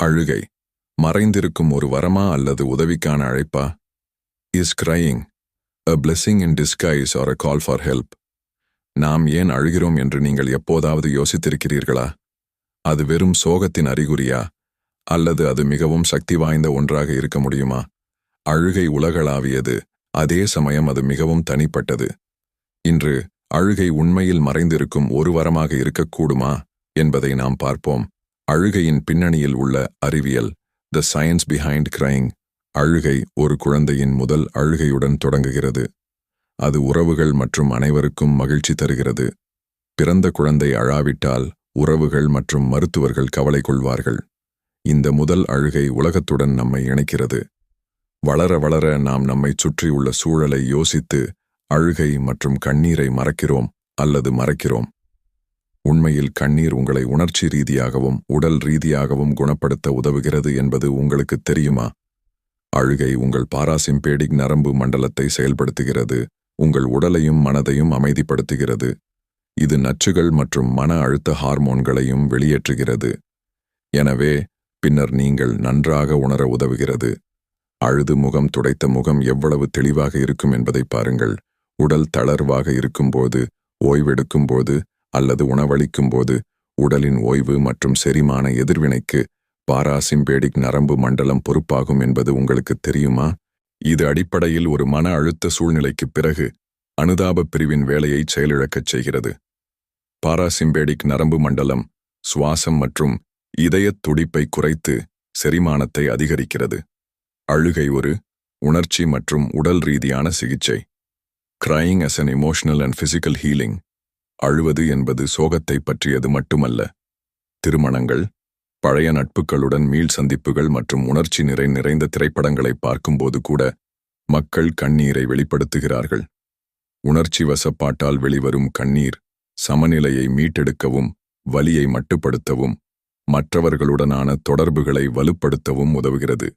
அழுகை மறைந்திருக்கும் ஒரு வரமா அல்லது உதவிக்கான அழைப்பா? Is crying a blessing in disguise or a call for help? நாம் ஏன் அழுகிறோம் என்று நீங்கள் எப்போதாவது யோசித்திருக்கிறீர்களா? அது வெறும் சோகத்தின் அறிகுறியா அல்லது அது மிகவும் சக்தி வாய்ந்த ஒன்றாக இருக்க முடியுமா? அழுகை உலகளாவியது, அதே சமயம் அது மிகவும் தனிப்பட்டது. இன்று அழுகை உண்மையில் மறைந்திருக்கும் ஒரு வரமாக இருக்கக்கூடுமா என்பதை நாம் பார்ப்போம். அழுகையின் பின்னணியில் உள்ள அறிவியல், த சயின்ஸ் பிஹைண்ட் crying. அழுகை ஒரு குழந்தையின் முதல் அழுகையுடன் தொடங்குகிறது. அது உறவுகள் மற்றும் அனைவருக்கும் மகிழ்ச்சி தருகிறது. பிறந்த குழந்தை அழாவிட்டால் உறவுகள் மற்றும் மருத்துவர்கள் கவலை கொள்வார்கள். இந்த முதல் அழுகை உலகத்துடன் நம்மை இணைக்கிறது. வளர வளர நாம் நம்மை சுற்றியுள்ள சூழலை யோசித்து அழுகை மற்றும் கண்ணீரை மறக்கிறோம் அல்லது மறைக்கிறோம். உண்மையில் கண்ணீர் உங்களை உணர்ச்சி ரீதியாகவும் உடல் ரீதியாகவும் குணப்படுத்த உதவுகிறது என்பது உங்களுக்கு தெரியுமா? அழுகை உங்கள் பாராசிம்பேடிக் நரம்பு மண்டலத்தை செயல்படுத்துகிறது, உங்கள் உடலையும் மனதையும் அமைதிப்படுத்துகிறது. இது நச்சுகள் மற்றும் மன அழுத்த ஹார்மோன்களையும் வெளியேற்றுகிறது. எனவே பின்னர் நீங்கள் நன்றாக உணர உதவுகிறது. அழுது முகம் துடைத்த முகம் எவ்வளவு தெளிவாக இருக்கும் என்பதை பாருங்கள். உடல் தளர்வாக இருக்கும்போது, ஓய்வெடுக்கும்போது அல்லது உணவளிக்கும்போது உடலின் ஓய்வு மற்றும் செரிமான எதிர்வினைக்கு பாராசிம்பேடிக் நரம்பு மண்டலம் பொறுப்பாகும் என்பது உங்களுக்கு தெரியுமா? இது அடிப்படையில் ஒரு மன அழுத்த சூழ்நிலைக்குப் பிறகு அனுதாபப் பிரிவின் வேலையை செயலிழக்கச் செய்கிறது. பாராசிம்பேடிக் நரம்பு மண்டலம் சுவாசம் மற்றும் இதயத் துடிப்பை குறைத்து செரிமானத்தை அதிகரிக்கிறது. அழுகை ஒரு உணர்ச்சி மற்றும் உடல் ரீதியான சிகிச்சை. crying as an emotional and physical healing. அழுவது என்பது சோகத்தை பற்றியது மட்டுமல்ல. திருமணங்கள், பழைய நட்புகளுடன் மீள் சந்திப்புகள் மற்றும் உணர்ச்சி நிறைந்த திரைப்படங்களை பார்க்கும்போது கூட மக்கள் கண்ணீரை வெளிப்படுத்துகிறார்கள். உணர்ச்சி வசப்பாட்டால் வெளிவரும் கண்ணீர் சமநிலையை மீட்டெடுக்கவும், வலியை மட்டுப்படுத்தவும், மற்றவர்களுடனான தொடர்புகளை வலுப்படுத்தவும் உதவுகிறது.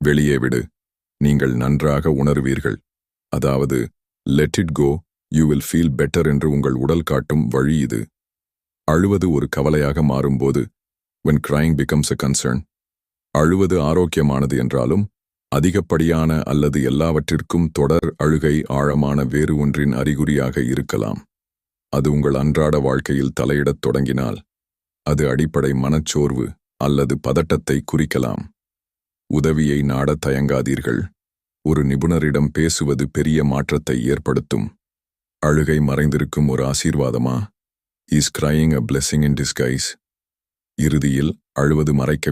வெளியே விடு, நீங்கள் நன்றாக உணர்வீர்கள். அதாவது let it go, you will feel better என்று உங்கள் உடல் காட்டும் வழி இது. அழுவது ஒரு கவலையாக மாறும்போது, when crying becomes a concern. அழுவது ஆரோக்கியமானது என்றாலும் அதிகப்படியான அல்லது எல்லாவற்றிற்கும் தொடர் அழுகை ஆழமான வேறு ஒன்றின் அறிகுறியாக இருக்கலாம். அது உங்கள் அன்றாட வாழ்க்கையில் தலையிடத் தொடங்கினால் அது அடிப்படை மனச்சோர்வு அல்லது பதட்டத்தை குறிக்கலாம். உதவியை நாட தயங்காதீர்கள். ஒரு நிபுணரிடம் பேசுவது பெரிய மாற்றத்தை ஏற்படுத்தும். அழுகை மறைந்திருக்கும் ஒரு ஆசீர்வாதமா? Is crying a blessing in disguise? இறுதியில் அழுவது மறைக்க